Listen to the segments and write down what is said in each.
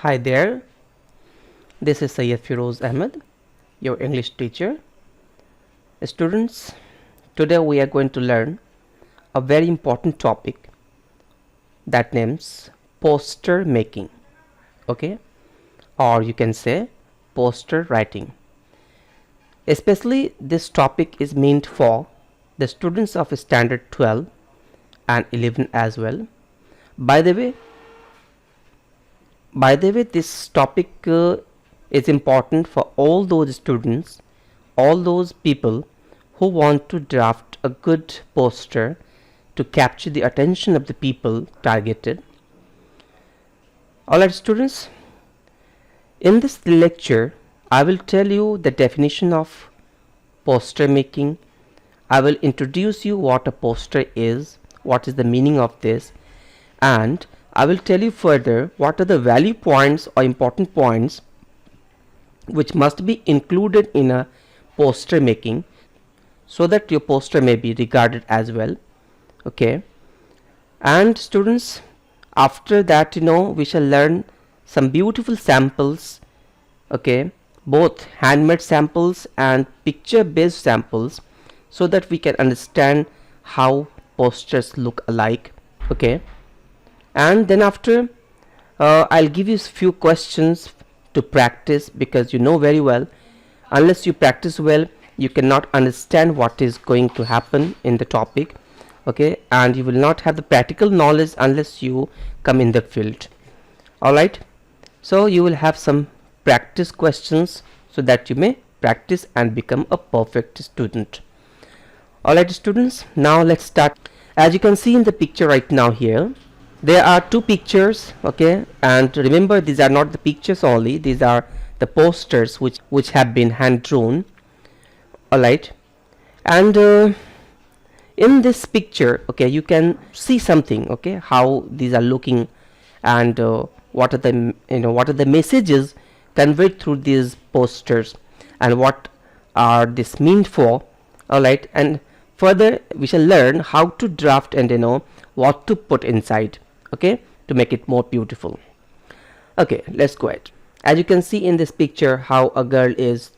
Hi there, this is Syed Firoz Ahmed, your English teacher. Students, today we are going to learn a very important topic that names poster making, okay, or you can say poster writing. Especially this topic is meant for the students of standard 12 and 11 as well. By the way, this topic is important for all those students, all those people who want to draft a good poster to capture the attention of the people targeted. Alright students, in this lecture I will tell you the definition of poster making. I will introduce you what a poster is, what is the meaning of this, and I will tell you further what are the value points or important points which must be included in a poster making so that your poster may be regarded as well. Okay, and students, after that we shall learn some beautiful samples, okay, both handmade samples and picture based samples, so that we can understand how posters look alike. Okay, and then after I'll give you a few questions to practice, because you know very well, unless you practice well you cannot understand what is going to happen in the topic. Okay, and you will not have the practical knowledge unless you come in the field. Alright, so you will have some practice questions so that you may practice and become a perfect student. Alright students, now let's start. As you can see in the picture right now here, there are two pictures, okay, and remember these are not the pictures only, these are the posters which have been hand drawn. Alright, and in this picture, okay, you can see something, okay, how these are looking, and what are the what are the messages conveyed through these posters, and what are this meant for. Alright, and further we shall learn how to draft and what to put inside, okay, to make it more beautiful. Okay, let's go ahead. As you can see in this picture how a girl is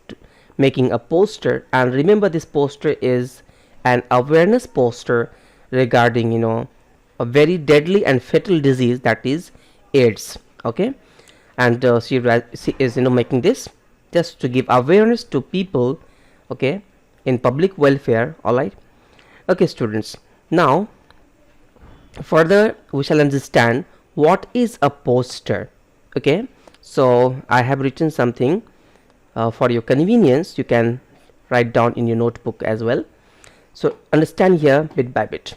making a poster, and remember this poster is an awareness poster regarding a very deadly and fatal disease, that is AIDS. Okay, and she is making this just to give awareness to people, okay, in public welfare. Alright, okay students, now further we shall understand what is a poster. Okay, so I have written something for your convenience, you can write down in your notebook as well. So understand here bit by bit.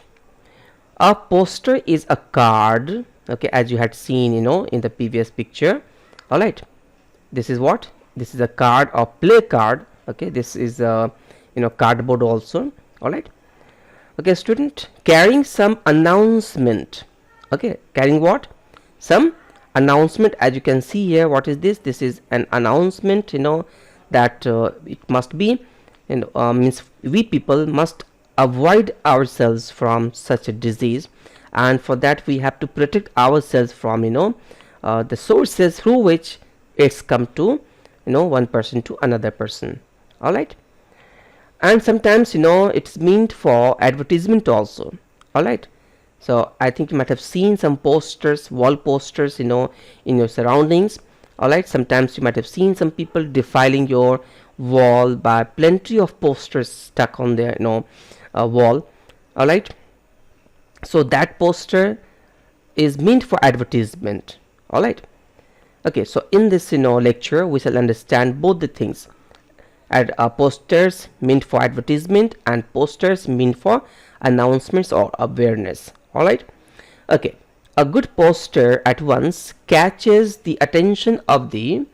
A poster is a card, okay, as you had seen in the previous picture. Alright, this is what, this is a card or play card. Okay, this is cardboard also. Alright, okay student, carrying some announcement. Okay, carrying what, some announcement. As you can see here, what is this, this is an announcement, that it must be means we people must avoid ourselves from such a disease, and for that we have to protect ourselves from the sources through which it's come to one person to another person. Alright, and sometimes it's meant for advertisement also. Alright, so I think you might have seen some posters, wall posters in your surroundings. Alright, sometimes you might have seen some people defiling your wall by plenty of posters stuck on their wall. Alright, so that poster is meant for advertisement. Alright, okay, so in this lecture we shall understand both the things. Posters meant for advertisement and posters meant for announcements or awareness. Alright, okay, a good poster at once catches the attention of the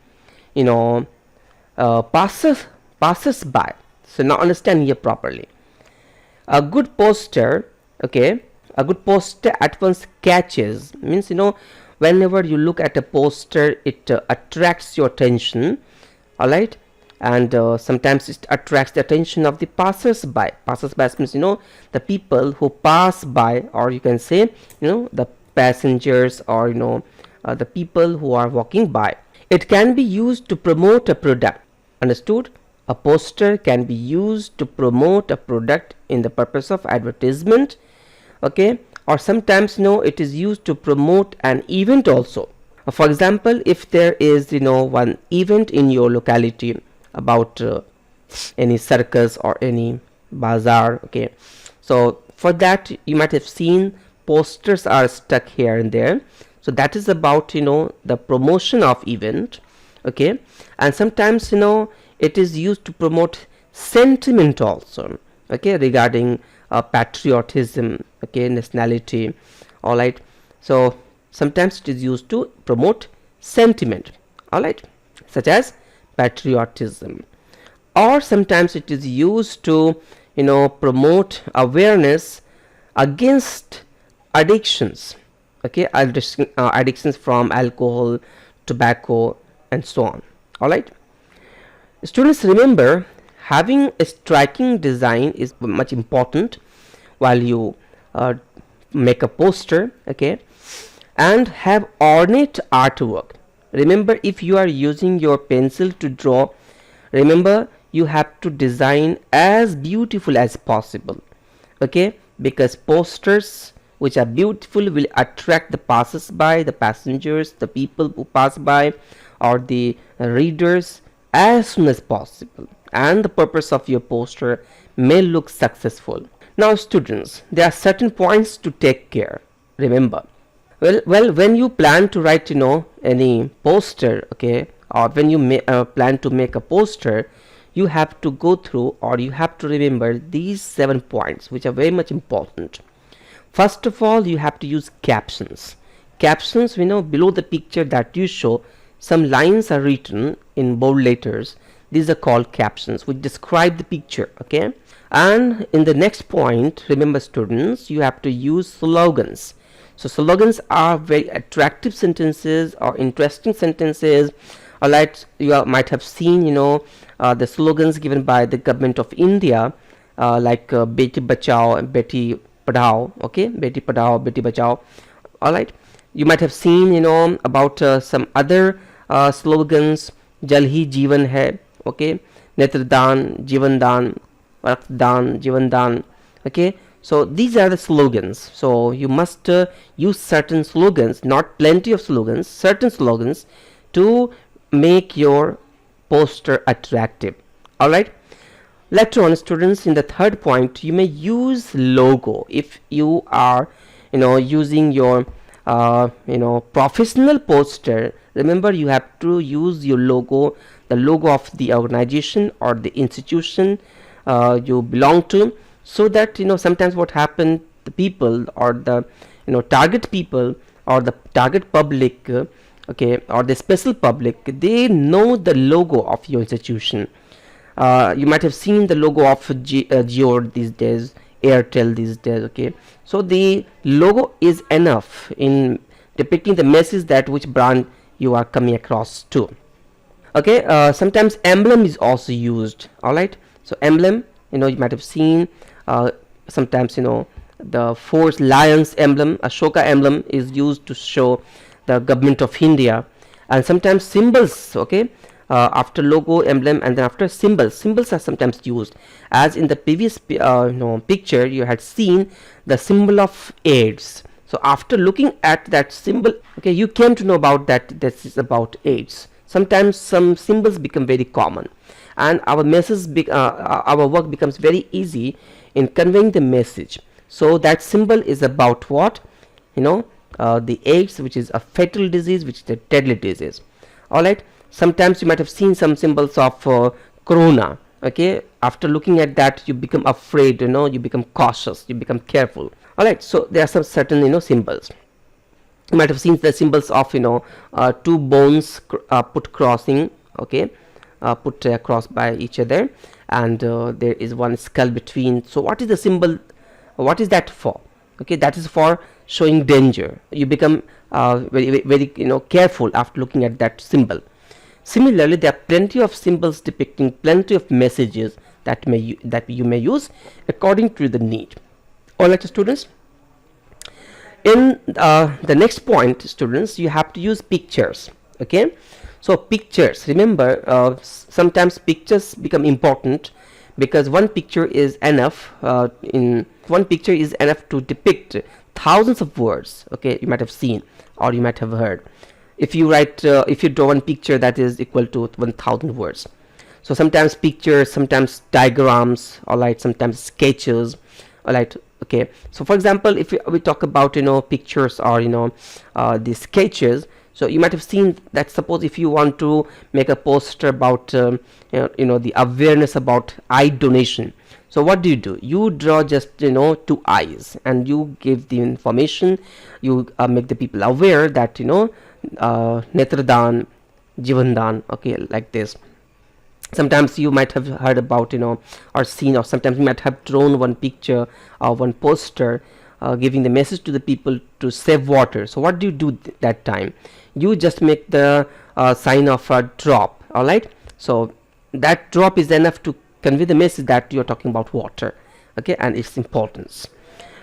passers by. So now understand here properly. A good poster, okay, a good poster at once catches means whenever you look at a poster it attracts your attention. Alright, and sometimes it attracts the attention of the passers-by. Passers-by means the people who pass by, or you can say the passengers, or the people who are walking by. It can be used to promote a product. Understood? A poster can be used to promote a product in the purpose of advertisement, okay, or sometimes it is used to promote an event also. For example, if there is one event in your locality about any circus or any bazaar, okay, so for that you might have seen posters are stuck here and there. So that is about the promotion of event, okay. And sometimes it is used to promote sentiment also, okay, regarding patriotism, okay, nationality. All right, so sometimes it is used to promote sentiment, all right, such as patriotism. Or sometimes it is used to promote awareness against addictions, okay, addictions from alcohol, tobacco, and so on. All right, students, remember, having a striking design is much important while you make a poster, okay, and have ornate artwork. Remember, if you are using your pencil to draw, remember you have to design as beautiful as possible, okay, because posters which are beautiful will attract the passers-by, the passengers, the people who pass by, or the readers as soon as possible, and the purpose of your poster may look successful. Now students, there are certain points to take care. Remember, well, when you plan to write any poster, okay, or when you plan to make a poster, you have to go through, or you have to remember these 7 points which are very much important. First of all, you have to use captions. Captions, below the picture that you show, some lines are written in bold letters. These are called captions, which describe the picture, okay. And in the next point, remember students, you have to use slogans. So slogans are very attractive sentences or interesting sentences. Alright, you might have seen the slogans given by the government of India, like Beti Bachao and Beti Padhao, okay, Beti Padhao, Beti Bachao. Alright, you might have seen about some other slogans, Jal Hi Jeevan Hai, okay, Netradan, Jeevan Dan, Raktdan, Jeevan Dan, okay. So these are the slogans. So you must use certain slogans, not plenty of slogans, certain slogans to make your poster attractive. All right, later on students, in the third point, you may use logo. If you are using your professional poster, remember you have to use your logo, the logo of the organization or the institution you belong to, so that sometimes what happened, the people or the target people or the target public, okay, or the special public, they know the logo of your institution. You might have seen the logo of Jio these days, Airtel these days, okay. So the logo is enough in depicting the message that which brand you are coming across to, okay. Sometimes emblem is also used. All right, so emblem, you might have seen sometimes the 4 lions emblem, Ashoka emblem, is used to show the government of India. And sometimes symbols, okay, after logo, emblem, and then after symbols are sometimes used, as in the previous picture you had seen the symbol of AIDS. So after looking at that symbol, okay, you came to know about that this is about AIDS. Sometimes some symbols become very common, and our message our work becomes very easy in conveying the message. So that symbol is about what, the AIDS, which is a fatal disease, which is a deadly disease. All right, sometimes you might have seen some symbols of corona, okay. After looking at that, you become afraid, you become cautious, you become careful. All right, so there are some certain symbols. You might have seen the symbols of 2 bones put crossing, okay, put across by each other, and there is one skull between. So what is the symbol, what is that for? Okay, that is for showing danger. You become very careful after looking at that symbol. Similarly, there are plenty of symbols depicting plenty of messages that you may use according to the need. All right, students, In the next point, students, you have to use pictures. Okay, so pictures, remember, sometimes pictures become important because one picture is enough. In one picture is enough to depict thousands of words. Okay, you might have seen or you might have heard. If you write, if you draw one picture, that is equal to 1000 words. So sometimes pictures, sometimes diagrams, all right, sometimes sketches, all right. Okay, so for example, if we talk about, pictures or the sketches, so you might have seen that, suppose if you want to make a poster about the awareness about eye donation, so what do? You draw just two eyes and you give the information, you make the people aware that netradan, jivandan, okay, like this. Sometimes you might have heard about or seen, or sometimes you might have drawn one picture or one poster giving the message to the people to save water. So what do you do that time? You just make the sign of a drop, all right. So that drop is enough to convey the message that you're talking about water, okay, and its importance.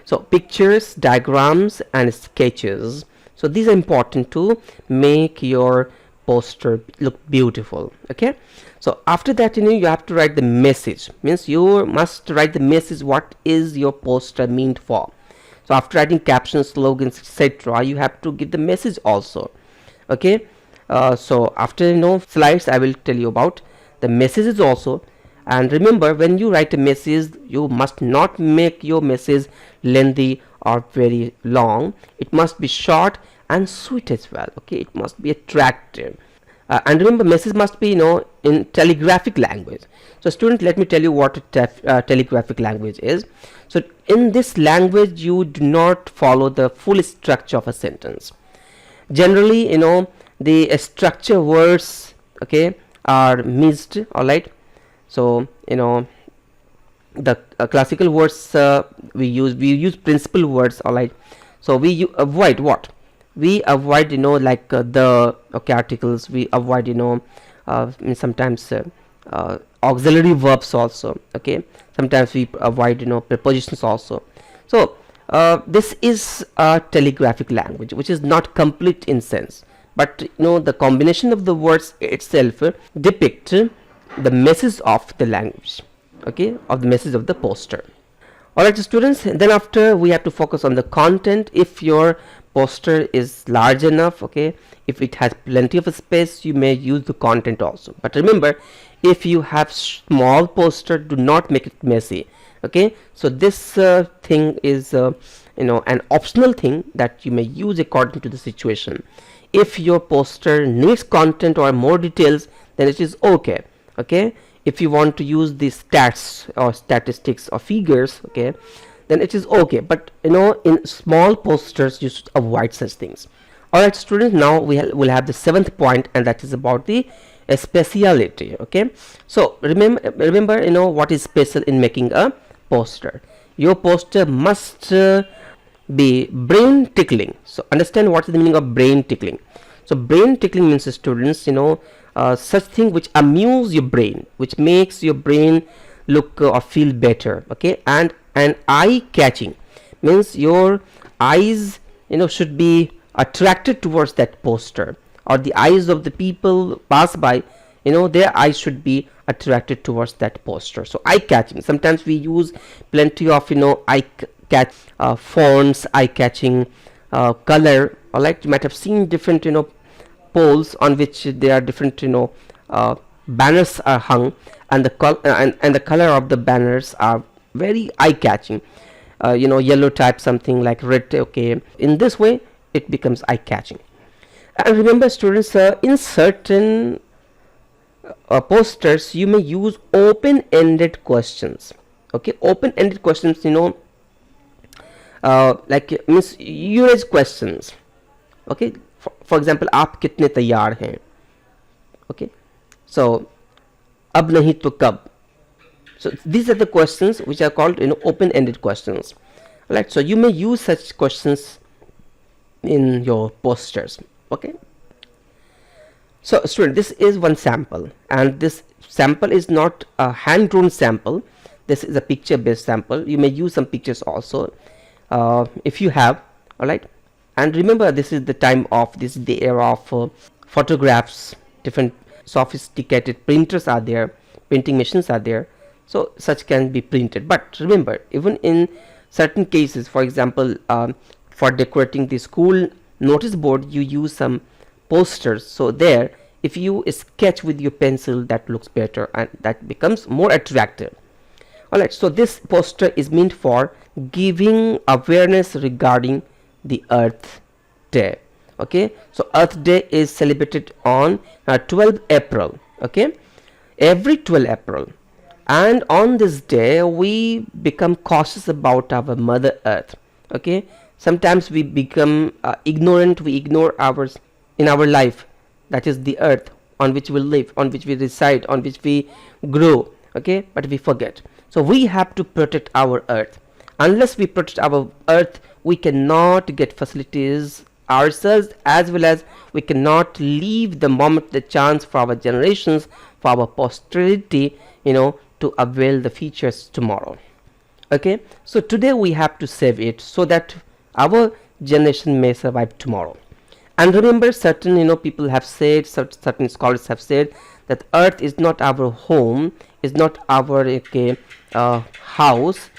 So pictures, diagrams and sketches, so these are important to make your poster look beautiful. Okay, so after that you have to write the message, means you must write the message, what is your poster meant for. So after writing captions, slogans, etc., you have to give the message also. Okay, so after slides, I will tell you about the messages also. And remember, when you write a message, you must not make your message lengthy or very long. It must be short and sweet as well. Okay, it must be attractive. And remember, message must be in telegraphic language. So students, let me tell you what telegraphic language is. So in this language, you do not follow the full structure of a sentence. Generally, the structure words, okay, are missed, all right. So the classical words we use principal words, all right. So we avoid what? We avoid like the articles. We avoid sometimes auxiliary verbs also. Okay, sometimes we avoid prepositions also. So this is a telegraphic language which is not complete in sense, but the combination of the words itself depict the message of the language, okay, of the message of the poster. Alright students, then after we have to focus on the content. If your poster is large enough, okay, if it has plenty of space, you may use the content also. But remember, if you have small poster, do not make it messy. Okay, so this thing is an optional thing that you may use according to the situation. If your poster needs content or more details, then it is okay. Okay, if you want to use the stats or statistics or figures, okay, then it is okay. But in small posters, you should avoid such things. All right students, now we will have the 7th point, and that is about the speciality. Okay, so remember what is special in making a poster. Your poster must be brain tickling. So understand what is the meaning of brain tickling. So brain tickling means, students, such thing which amuse your brain, which makes your brain look or feel better. Okay, and eye catching means your eyes should be attracted towards that poster, or the eyes of the people pass by, their eyes should be attracted towards that poster. So eye catching, sometimes we use plenty of eye catch fonts, eye catching color. All right, you might have seen different poles on which there are different banners are hung, and the color of the banners are very eye catching. Yellow type, something like red. Okay, in this way it becomes eye catching. And remember students, in certain posters you may use open-ended questions. Okay, open-ended questions, like means you raise questions. Okay, for example, आप कितने तैयार हैं. Okay, so अब नहीं तो कब. So these are the questions which are called open-ended questions. Right, so you may use such questions in your posters. Okay, so student, this is one sample, and this sample is not a hand-drawn sample. This is a picture-based sample. You may use some pictures also if you have. all right. And remember, this is the time of, this is the era of photographs. Different sophisticated printers are there, printing machines are there, so such can be printed. But remember, even in certain cases, for example, for decorating the school notice board, you use some posters. So there, if you sketch with your pencil, that looks better and that becomes more attractive. Alright, so this poster is meant for giving awareness regarding the Earth Day. Okay, so Earth Day is celebrated on 12 April. Okay, every 12 April, and on this day we become cautious about our Mother Earth. Okay, sometimes we become ignorant, we ignore ours in our life, that is the earth on which we live, on which we reside, on which we grow. Okay, but we forget. So we have to protect our earth. Unless we protect our earth, we cannot get facilities ourselves, as well as we cannot leave the moment, the chance for our generations, for our posterity, to avail the features tomorrow. Okay, so today we have to save it so that our generation may survive tomorrow. And remember, certain people have said, certain scholars have said, that earth is not our home, is not our house.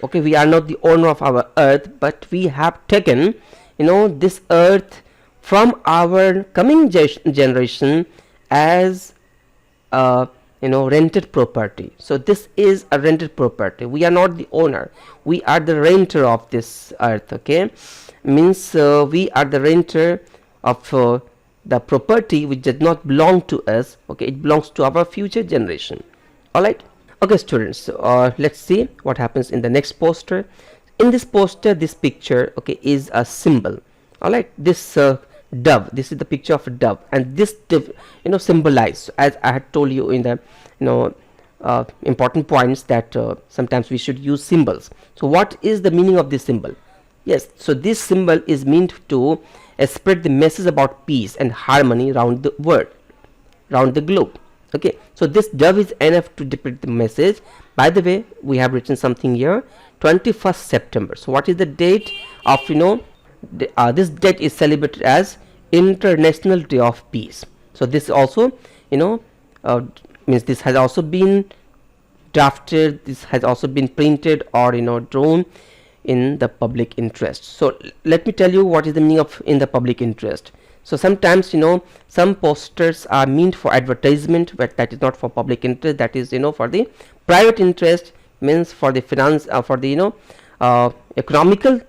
Okay, we are not the owner of our earth, but we have taken this earth from our coming generation as rented property. So this is a rented property. We are not the owner, we are the renter of this earth. Okay, means we are the renter of the property which does not belong to us. Okay, it belongs to our future generation. All right. Okay, students, let's see what happens in the next poster. In this poster, this picture, okay, is a symbol. All right, this dove, this is the picture of a dove, and this dove, symbolize, as I had told you in the important points, that sometimes we should use symbols. So what is the meaning of this symbol? Yes, so this symbol is meant to spread the message about peace and harmony around the world, around the globe. Okay, so this dove is enough to depict the message. By the way, we have written something here, 21st September. So what is the date of this date is celebrated as International Day of Peace. So this also means this has also been drafted, this has also been printed or drawn in the public interest. So let me tell you what is the meaning of in the public interest. So sometimes some posters are meant for advertisement, but that is not for public interest, that is for the private interest, means for the finance, for the economical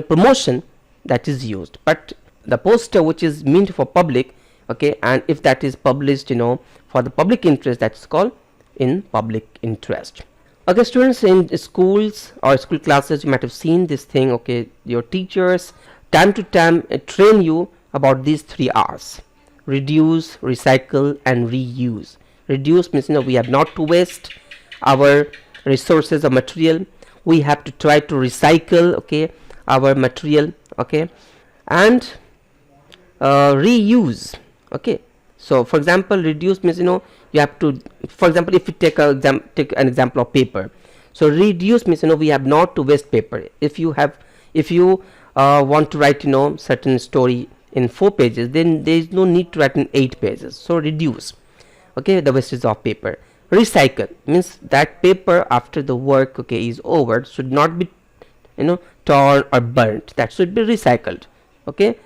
promotion, that is used. But the poster which is meant for public, okay, and if that is published for the public interest, that is called in public interest. Okay, students, in schools or school classes you might have seen this thing. Okay, your teachers time to time train you about these 3 R's: reduce, recycle, and reuse. Reduce means we have not to waste our resources or material. We have to try to recycle, okay, our material. Okay, and reuse. Okay, so for example, reduce means you have to, for example, if you take an example of paper. So reduce means we have not to waste paper. If you want to write certain story in 4 pages, then there is no need to write in 8 pages. So reduce, okay, the wastage of paper. Recycle means that paper after the work, okay, is over, should not be torn or burnt, that should be recycled. Okay,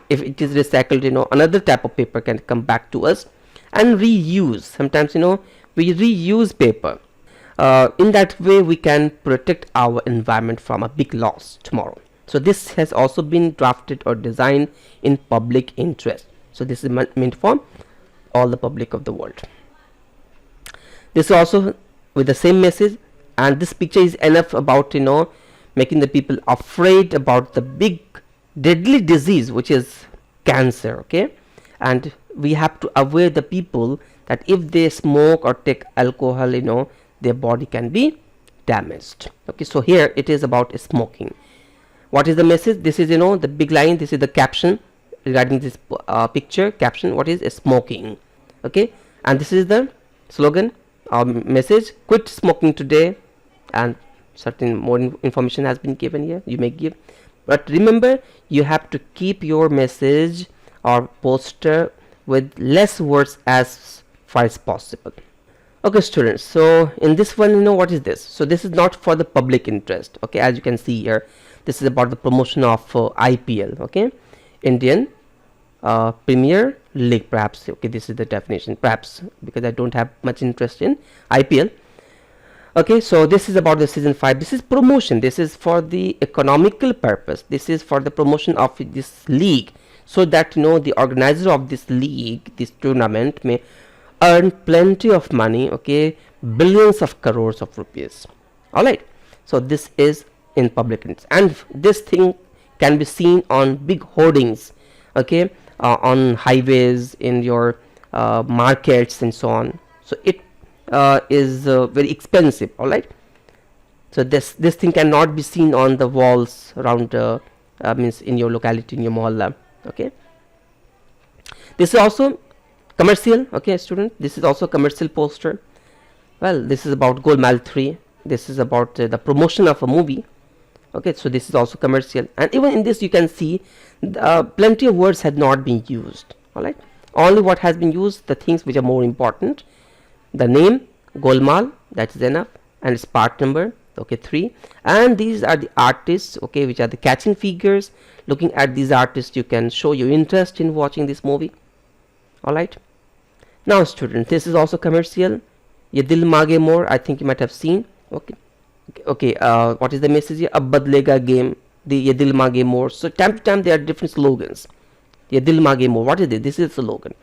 if it is recycled, another type of paper can come back to us. And reuse, sometimes we reuse paper. In that way we can protect our environment from a big loss tomorrow. So this has also been drafted or designed in public interest. So this is meant for all the public of the world. This is also with the same message, and this picture is enough about making the people afraid about the big deadly disease which is cancer. Okay, and we have to aware the people that if they smoke or take alcohol, their body can be damaged. Okay, so here it is about smoking. What is the message? This is the big line, this is the caption regarding this picture. Caption, what is smoking? Okay, and this is the slogan or message: quit smoking today. And certain more information has been given here, you may give. But remember, you have to keep your message or poster with less words as far as possible. Okay students, so in this one, what is this? So this is not for the public interest. Okay, as you can see here, this is about the promotion of IPL. Okay, Indian Premier League, perhaps. Okay, this is the definition, perhaps, because I don't have much interest in IPL. Okay, so this is about the season 5. This is promotion. This is for the economical purpose. This is for the promotion of this league, so that the organizer of this league, this tournament, may earn plenty of money. Okay, billions of crores of rupees. All right, so this is in public interest, and this thing can be seen on big hoardings. Okay, on highways, in your markets, and so on. So it is very expensive. All right, so this thing cannot be seen on the walls around means in your locality, in your mohalla. Okay, this is also commercial. Okay student, this is also commercial poster. Well, this is about Golmaal 3. This is about the promotion of a movie. Okay, so this is also commercial, and even in this you can see plenty of words had not been used. All right, only what has been used, the things which are more important: the name Golmaal, that is enough, and its part number, okay, 3, and these are the artists, okay, which are the catching figures. Looking at these artists, you can show your interest in watching this movie. All right, now students, this is also commercial. Ye Dil Mage More, I think you might have seen. Okay, what is the message here? Ab Badlega Game, the Ye Dil Mage More. So time to time there are different slogans. Ye Dil Mage More, what is it? This is a slogan.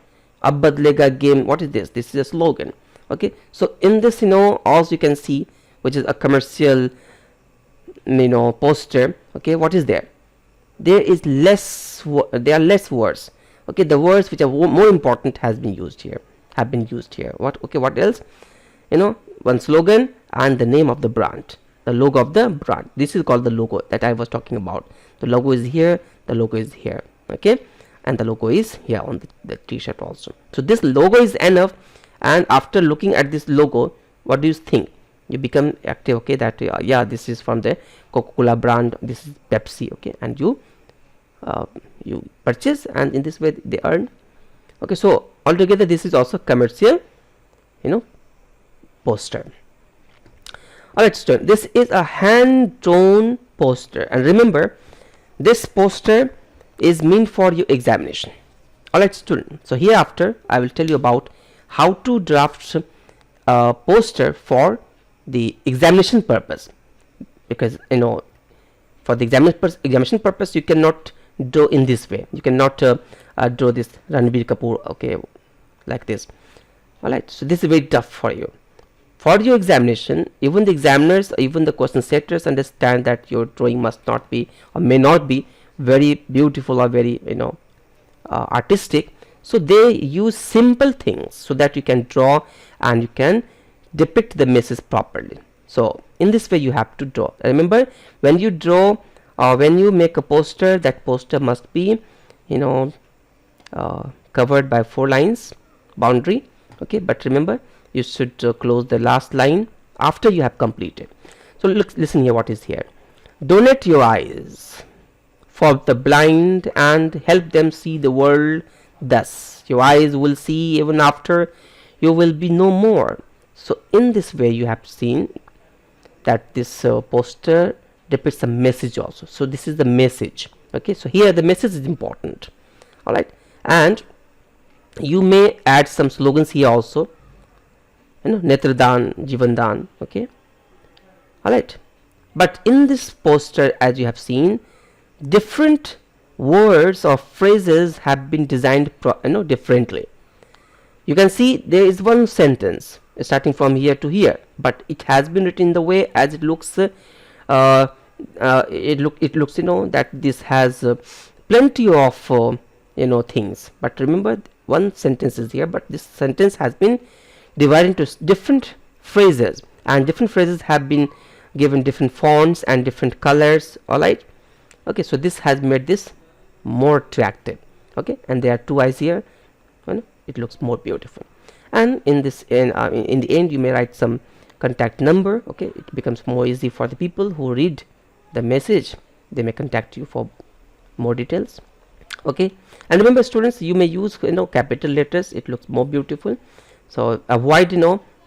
Ab Badlega Game, what is this? This is a slogan. Okay, so in this, also you can see, which is a commercial, poster. Okay, what is there? There is less. There are less words. Okay, the words which are more important have been used here. What? Okay, what else? One slogan and the name of the brand, the logo of the brand. This is called the logo that I was talking about. The logo is here. The logo is here. Okay, and the logo is here on the t-shirt also. So this logo is enough. And after looking at this logo, what do you think? You become active. Okay, that yeah, this is from the Coca-Cola brand. This is Pepsi. Okay, and you purchase, and in this way they earn. Okay, so altogether this is also commercial, poster. All right, student, this is a hand drawn poster, and remember, this poster is meant for your examination. All right, student, so hereafter I will tell you about how to draft a poster for the examination purpose, because for the examination purpose you cannot draw in this way. You cannot draw this Ranbir Kapoor, okay, like this. All right, so this is very tough for you. For your examination, even the examiners, even the question setters understand that your drawing must not be or may not be very beautiful or very artistic. So they use simple things so that you can draw and you can depict the message properly. So in this way you have to draw. Remember, when you draw or when you make a poster, that poster must be covered by 4 lines boundary. Okay, but remember, you should close the last line after you have completed. So listen here, what is here? Donate your eyes for the blind and help them see the world. Thus your eyes will see even after you will be no more. So in this way you have seen that this poster depicts a message also. So this is the message. Okay, so here the message is important. All right, and you may add some slogans here also. Netradan, Jivandan. Okay, all right, but in this poster, as you have seen, different words or phrases have been designed differently. You can see there is one sentence starting from here to here, but it has been written in the way as it looks. It looks that this has plenty of things. But remember, one sentence is here, but this sentence has been divided into different phrases, and different phrases have been given different fonts and different colors. All right. Okay, so this has made this more attractive. Okay, and there are 2 eyes here. It looks more beautiful. And in this, in the end, you may write some contact number. Okay, it becomes more easy for the people who read the message. they may contact you for more details. Okay, and remember students, you may use capital letters, it looks more beautiful. So avoid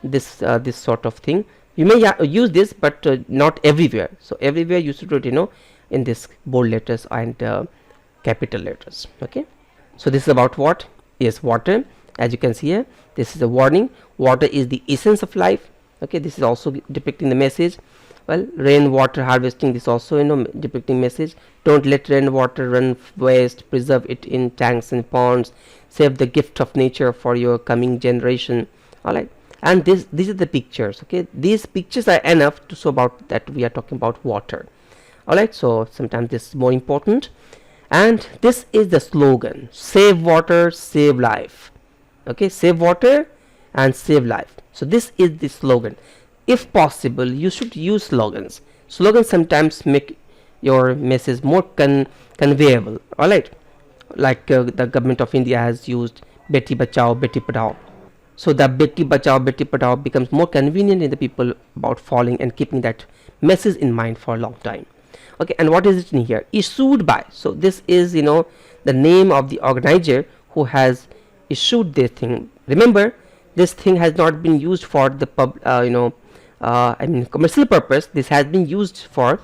this sort of thing. You may use this, but not everywhere. So everywhere you should do it in this bold letters and capital letters. Okay, so this is about what? Yes, water. As you can see here, this is a warning. Water is the essence of life. Okay, this is also depicting the message. Well, rainwater harvesting, this also depicting message. Don't let rainwater run waste, preserve it in tanks and ponds, save the gift of nature for your coming generation. All right, and these are the pictures. Okay, these pictures are enough to show about that we are talking about water. All right, so sometimes this is more important. And this is the slogan: save water, save life. Okay, save water and save life. So this is the slogan. If possible, you should use slogans. Slogans sometimes make your message more conveyable. All right, like the government of India has used Beti Bachao, Beti Padhao. So the Beti Bachao, Beti Padhao becomes more convenient in the people about following and keeping that message in mind for a long time. Okay, and what is it in here? Issued by. So this is the name of the organizer who has issued this thing. Remember, this thing has not been used for the commercial purpose. This has been used for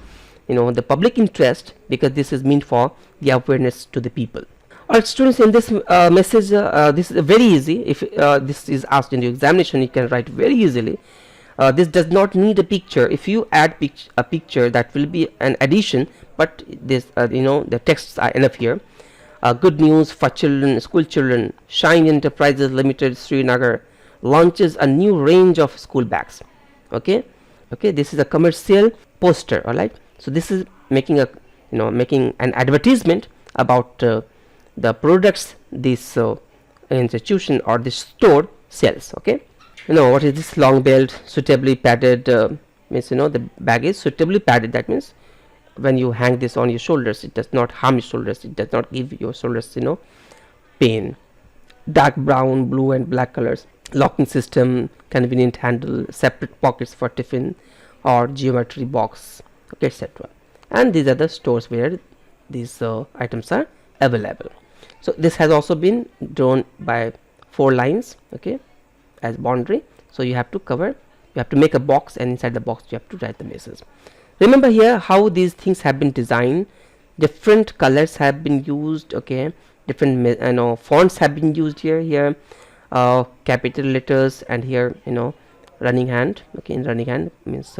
the public interest, because this is meant for the awareness to the people. Alright students, in this message, this is very easy. If this is asked in the examination, you can write very easily. This does not need a picture. If you add a picture, that will be an addition, but this the texts are enough here. Good news for children, school children. Shine Enterprises Limited, Srinagar, launches a new range of school bags. Okay, this is a commercial poster. All right, so this is making making an advertisement about the products this institution or this store sells. Okay, what is this? Long belt, suitably padded, means the bag is suitably padded. That means when you hang this on your shoulders, it does not harm your shoulders, it does not give your shoulders pain. Dark brown, blue and black colors. Locking system, convenient handle, separate pockets for tiffin or geometry box, okay, etc. And these are the stores where these items are available. So this has also been drawn by 4 lines, okay, as boundary. So you have to make a box, and inside the box you have to write the message. Remember here how these things have been designed. Different colors have been used. Okay, different fonts have been used here. Capital letters, and here running hand. Okay, in running hand means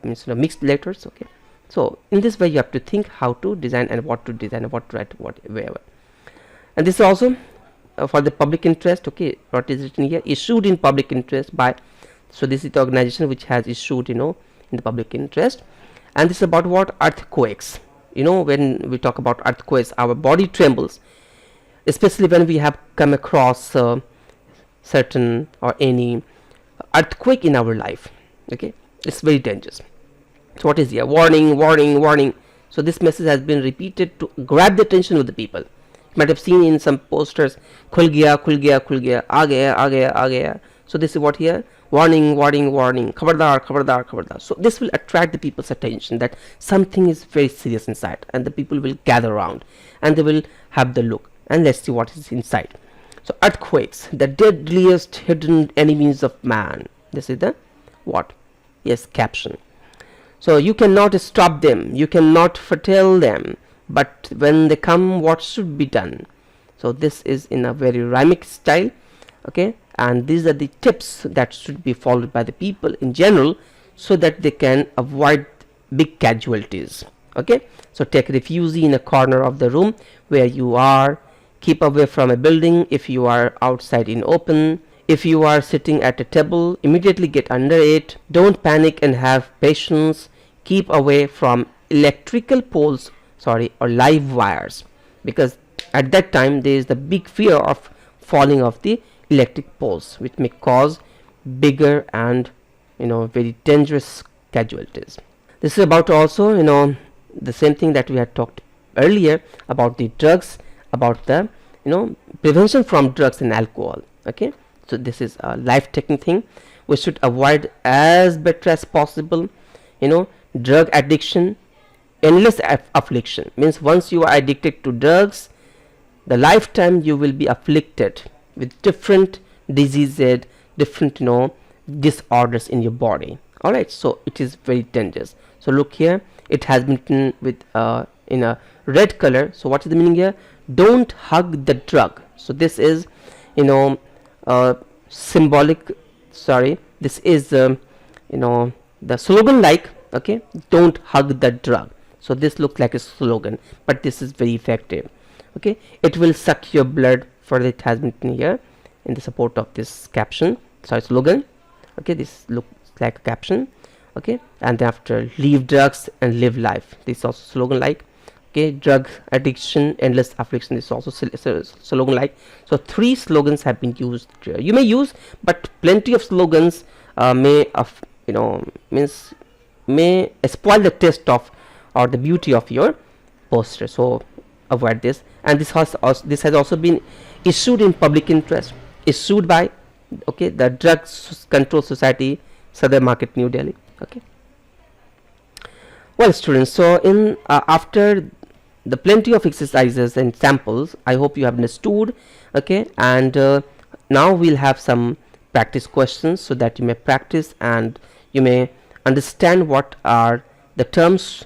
mixed letters. Okay, so in this way you have to think how to design and what to design and what to write wherever. And this is also for the public interest. Okay, what is written here? Issued in public interest by. So this is the organization which has issued in the public interest. And this is about what? Earthquakes. When we talk about earthquakes, our body trembles, especially when we have come across certain or any earthquake in our life. Okay, it's very dangerous. So what is here? Warning, warning, warning. So this message has been repeated to grab the attention of the people. You might have seen in some posters, khul gaya, khul gaya, khul gaya, aa gaya, aa gaya, aa gaya. So this is what here? Warning, warning, warning, khabardar, khabardar, khabardar. So this will attract the people's attention that something is very serious inside, and the people will gather around and they will have the look, and let's see what is inside. So earthquakes, the deadliest hidden enemies of man. This is the what? Yes, caption. So you cannot stop them, you cannot foretell them, but when they come, what should be done? So this is in a very rhymic style. Okay, and these are the tips that should be followed by the people in general, so that they can avoid big casualties. Okay, so take refuge in a corner of the room where you are. Keep away from a building if you are outside in open. If you are sitting at a table, immediately get under it. Don't panic and have patience. Keep away from electrical poles, or live wires, because at that time there is the big fear of falling off the electric poles, which may cause bigger and very dangerous casualties. This is about also the same thing that we had talked earlier about the drugs, about the prevention from drugs and alcohol. Okay, so this is a life-taking thing. We should avoid as better as possible drug addiction, endless affliction means once you are addicted to drugs, the lifetime you will be afflicted with different diseases, different disorders in your body. All right, so it is very dangerous. So look here, it has been written with in a red color. So what is the meaning here? Don't hug the drug. So this is symbolic, sorry, this is the slogan, like, okay, don't hug the drug. So this looks like a slogan, but this is very effective. Okay, it will suck your blood. Further, it has been written here in the support of this caption, sorry, slogan. Okay, this looks like a caption. Okay, and then after, leave drugs and live life, this is also slogan like. Okay, drug addiction, endless affliction, this is also slogan like. So 3 slogans have been used. You may use, but plenty of slogans may spoil the taste of or the beauty of your poster. So avoid this. And this has also been issued in public interest, issued by the Drug Control Society, Southern Market, New Delhi. Okay, well students, so in after the plenty of exercises and samples, I hope you have understood. Okay, and now we'll have some practice questions so that you may practice and you may understand what are the terms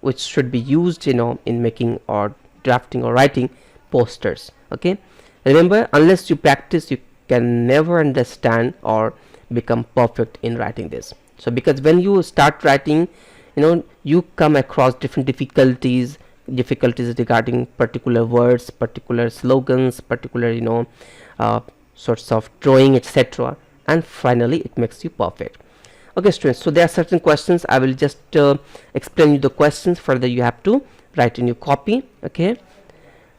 which should be used in making or drafting or writing posters. Okay, remember, unless you practice, you can never understand or become perfect in writing this. So because when you start writing, you come across different difficulties regarding particular words, particular slogans, particular sorts of drawing, etc., and finally it makes you perfect. Okay students, so there are certain questions. I will just explain you the questions. Further, you have to write in your copy. Okay,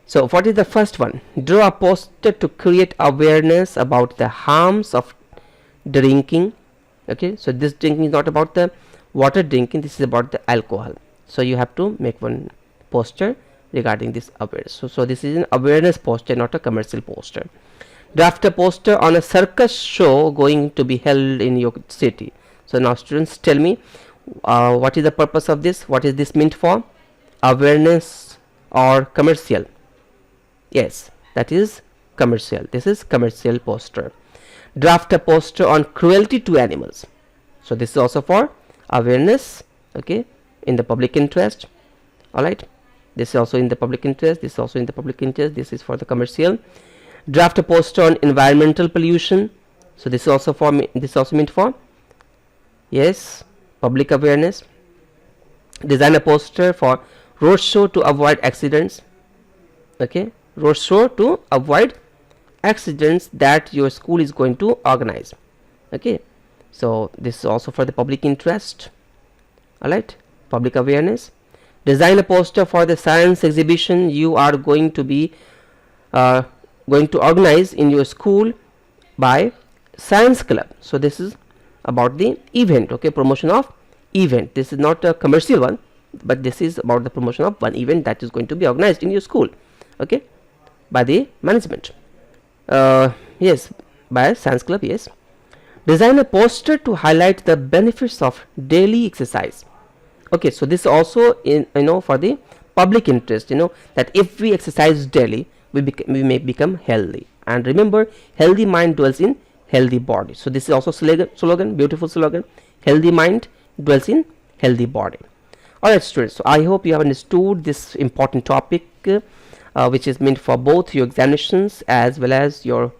so what is the first one? Draw a poster to create awareness about the harms of drinking. Okay, so this drinking is not about the water drinking, this is about the alcohol. So you have to make one poster regarding this awareness. So this is an awareness poster, not a commercial poster. Draft a poster on a circus show going to be held in your city. So now students, tell me what is the purpose of this? What is this meant for? Awareness or commercial? Yes, that is commercial. This is commercial poster. Draft a poster on cruelty to animals. So this is also for awareness. Okay, in the public interest. All right, this is also in the public interest, this is also in the public interest, this is for the commercial. Draft a poster on environmental pollution. So this is also for meant for, yes, public awareness. Design a poster for road show to avoid accidents. Okay, road show to avoid accidents that your school is going to organize. Okay, so this is also for the public interest. All right, public awareness. Design a poster for the science exhibition you are going to organize in your school by science club. So this is about the event. Okay, promotion of event. This is not a commercial one, but this is about the promotion of one event that is going to be organized in your school. Okay, by the management. Yes, by science club. Yes. Design a poster to highlight the benefits of daily exercise. Okay, so this also in for the public interest, that if we exercise daily, we may become healthy. And remember, healthy mind dwells in healthy body. So this is also slogan, beautiful slogan. Healthy mind dwells in healthy body. All right students, so I hope you have understood this important topic, which is meant for both your examinations as well as your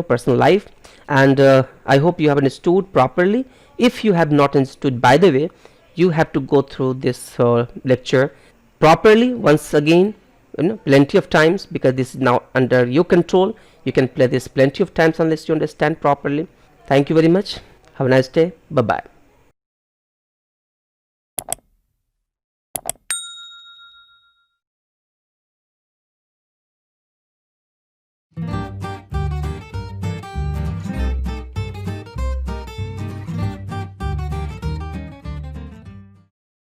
personal life. And I hope you have understood properly. If you have not understood, by the way, you have to go through this lecture properly once again, plenty of times, because this is now under your control. You can play this plenty of times unless you understand properly. Thank you very much. Have a nice day. Bye bye.